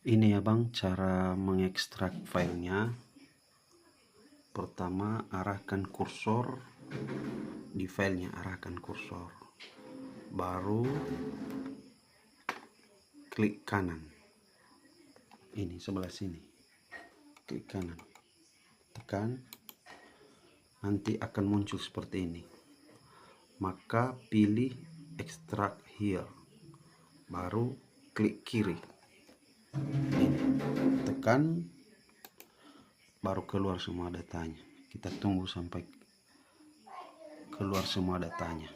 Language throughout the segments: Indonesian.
Ini ya bang, cara mengekstrak filenya. Pertama, arahkan kursor di filenya, arahkan kursor, baru klik kanan, ini sebelah sini, klik kanan, tekan, nanti akan muncul seperti ini. Maka pilih extract here, baru klik kiri, ini, tekan, baru keluar semua datanya. Kita tunggu sampai keluar semua datanya.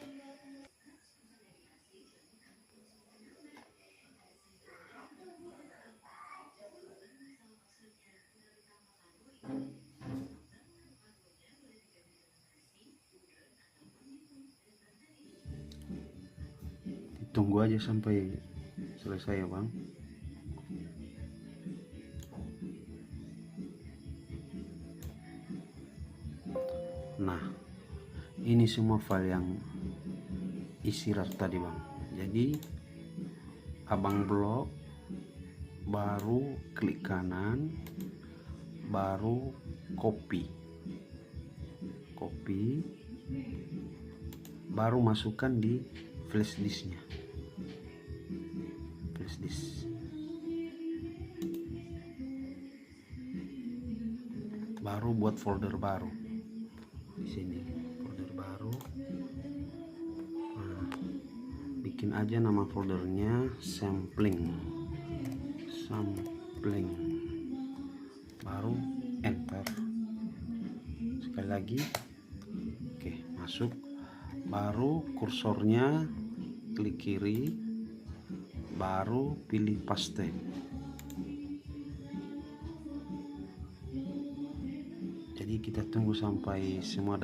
Tunggu aja sampai selesai ya bang. Nah, ini semua file yang isi RAR tadi bang. Jadi abang blok, baru klik kanan, baru copy, baru masukkan di flash disknya, flash disk, baru buat folder baru di sini, folder baru. Nah, bikin aja nama foldernya sampling, baru enter, sekali lagi. Oke, masuk, baru kursornya klik kiri, baru pilih paste. Jadi kita tunggu sampai semua